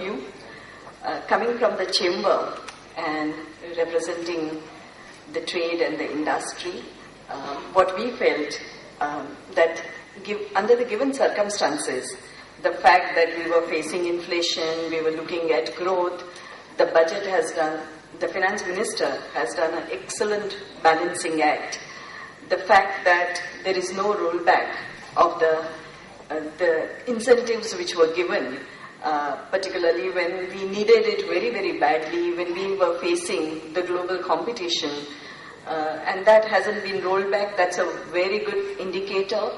you. Coming from the chamber and representing the trade and the industry, what we felt that under the given circumstances, the fact that we were facing inflation, we were looking at growth, the budget has done, the finance minister has done an excellent balancing act. The fact that there is no rollback of the incentives which were given, particularly when we needed it very, very badly, when we were facing the global competition, and that hasn't been rolled back. That's a very good indicator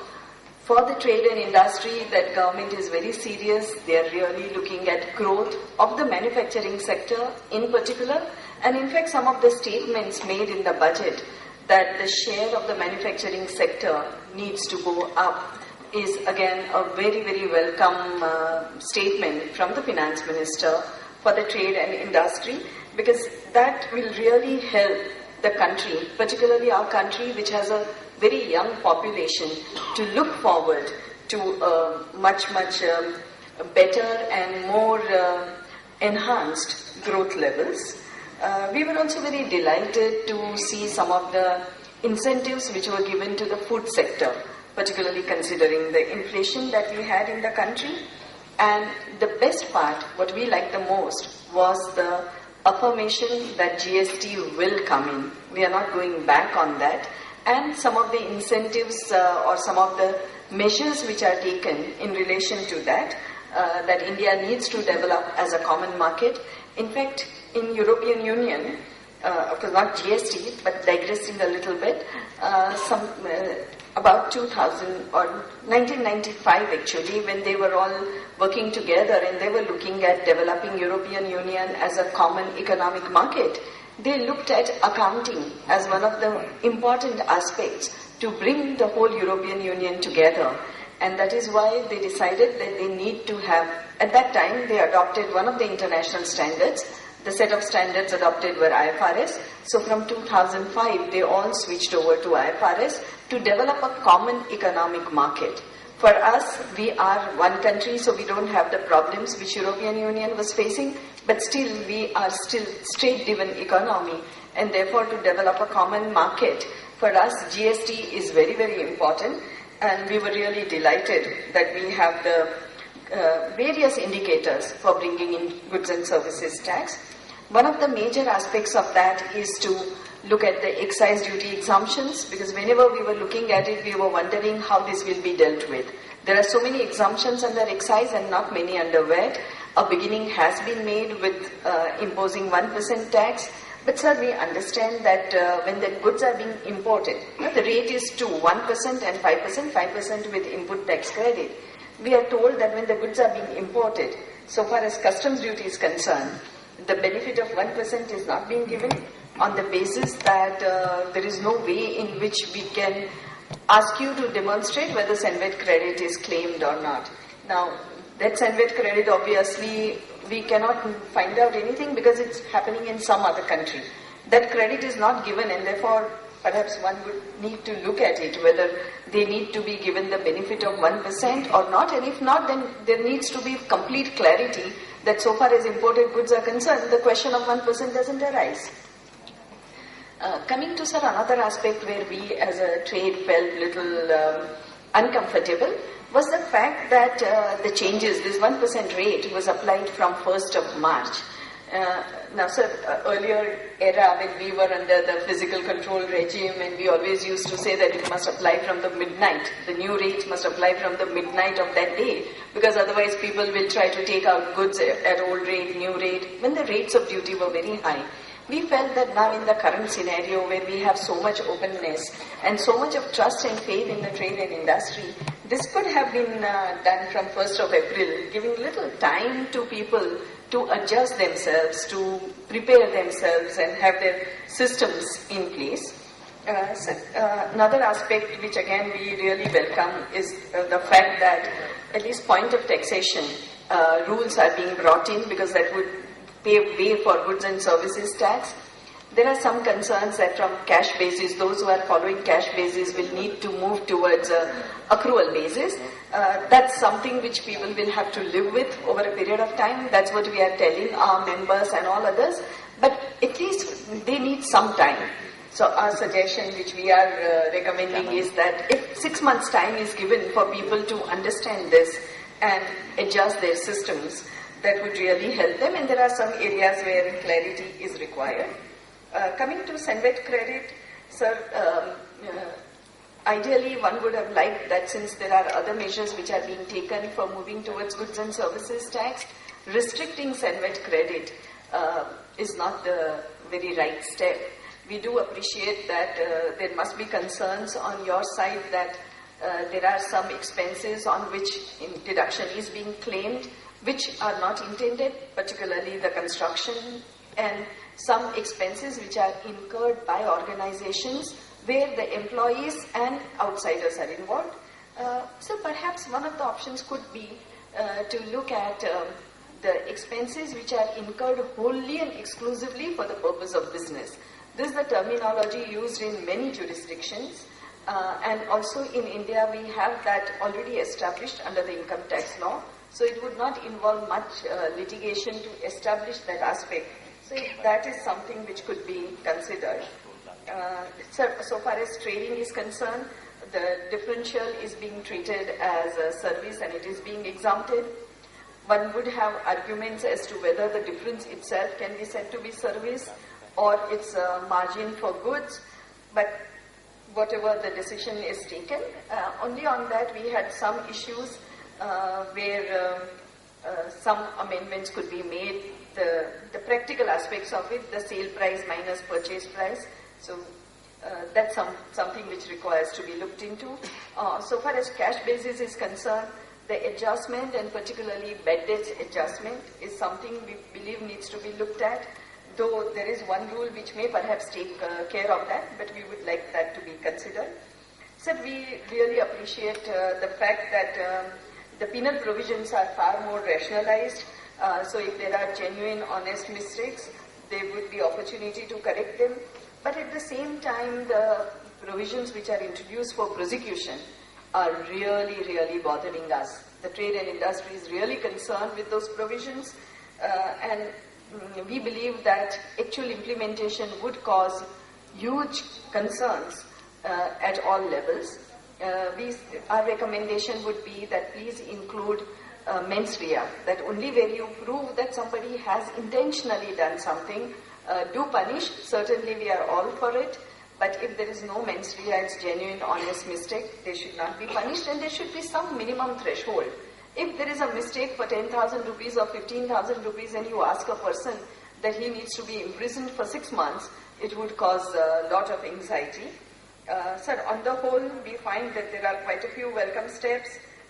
for the trade and industry that government is very serious. They are really looking at growth of the manufacturing sector in particular, and in fact some of the statements made in the budget that the share of the manufacturing sector needs to go up is again a very, very welcome statement from the finance minister for the trade and industry, because that will really help the country, particularly our country which has a very young population, to look forward to much, much better and more enhanced growth levels. We were also very delighted to see some of the incentives which were given to the food sector, particularly considering the inflation that we had in the country. And the best part, what we liked the most, was the affirmation that GST will come in. We are not going back on that. And some of the incentives or some of the measures which are taken in relation to that, that India needs to develop as a common market. In fact, in European Union, of course not GST, but digressing a little bit, about 2000 or 1995 actually, when they were all working together and they were looking at developing European Union as a common economic market, they looked at accounting as one of the important aspects to bring the whole European Union together. And that is why they decided that they need to have, at that time they adopted one of the international standards. The set of standards adopted were IFRS. So from 2005 they all switched over to IFRS to develop a common economic market. For us, we are one country, so we don't have the problems which European Union was facing, but still we are still state-driven economy, and therefore to develop a common market, for us GST is very, very important, and we were really delighted that we have the various indicators for bringing in goods and services tax. One of the major aspects of that is to look at the excise duty exemptions, because whenever we were looking at it, we were wondering how this will be dealt with. There are so many exemptions under excise and not many under VAT. A beginning has been made with imposing 1% tax, but sir, we understand that when the goods are being imported, the rate is 1% and 5% with input tax credit. We are told that when the goods are being imported, so far as customs duty is concerned, the benefit of 1% is not being given, on the basis that there is no way in which we can ask you to demonstrate whether Senvet credit is claimed or not. Now, that Senvet credit, obviously, we cannot find out anything because it's happening in some other country. That credit is not given, and therefore, perhaps one would need to look at it, whether they need to be given the benefit of 1% or not, and if not, then there needs to be complete clarity that so far as imported goods are concerned, the question of 1% doesn't arise. Coming to, sir, another aspect where we as a trade felt little uncomfortable was the fact that the changes, this 1% rate was applied from 1st of March. Now, sir, earlier era when we were under the physical control regime, and we always used to say that it must apply from the midnight. The new rate must apply from the midnight of that day, because otherwise people will try to take out goods at old rate, new rate, when the rates of duty were very high. We felt that now in the current scenario where we have so much openness and so much of trust and faith in the trade and industry, this could have been done from 1st of April, giving little time to people to adjust themselves, to prepare themselves and have their systems in place. Another aspect which again we really welcome is the fact that at least point of taxation rules are being brought in, because that would pave way for goods and services tax. There are some concerns that from cash basis, those who are following cash basis will need to move towards accrual basis. That's something which people will have to live with over a period of time. That's what we are telling our members and all others. But at least they need some time. So our suggestion which we are recommending is that if 6 months time is given for people to understand this and adjust their systems, that would really help them. And there are some areas where clarity is required. Coming to Senvet credit, sir, ideally one would have liked that since there are other measures which are being taken for moving towards goods and services tax, restricting Senvet credit is not the very right step. We do appreciate that there must be concerns on your side that there are some expenses on which deduction is being claimed, which are not intended, particularly the construction, and some expenses which are incurred by organizations where the employees and outsiders are involved. So perhaps one of the options could be to look at the expenses which are incurred wholly and exclusively for the purpose of business. This is the terminology used in many jurisdictions, and also in India we have that already established under the income tax law. So it would not involve much litigation to establish that aspect. So that is something which could be considered. So far as trading is concerned, the differential is being treated as a service and it is being exempted. One would have arguments as to whether the difference itself can be said to be service or it's a margin for goods, but whatever the decision is taken, only on that we had some issues where some amendments could be made, the practical aspects of it, the sale price minus purchase price. So that's something which requires to be looked into. So far as cash basis is concerned, the adjustment and particularly bad debts adjustment is something we believe needs to be looked at, though there is one rule which may perhaps take care of that, but we would like that to be considered. So we really appreciate the fact that the penal provisions are far more rationalized. So if there are genuine, honest mistakes, there would be opportunity to correct them. But at the same time, the provisions which are introduced for prosecution are really, really bothering us. The trade and industry is really concerned with those provisions, and we believe that actual implementation would cause huge concerns at all levels. Our recommendation would be that please include mens rea, that only where you prove that somebody has intentionally done something, do punish. Certainly we are all for it, but if there is no mens rea, it's genuine, honest mistake, they should not be punished, and there should be some minimum threshold. If there is a mistake for 10,000 rupees or 15,000 rupees and you ask a person that he needs to be imprisoned for 6 months, it would cause a lot of anxiety. Sir, on the whole, we find that there are quite a few welcome steps,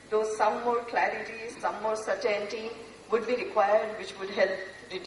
though some more clarity, some more certainty would be required, which would help reduce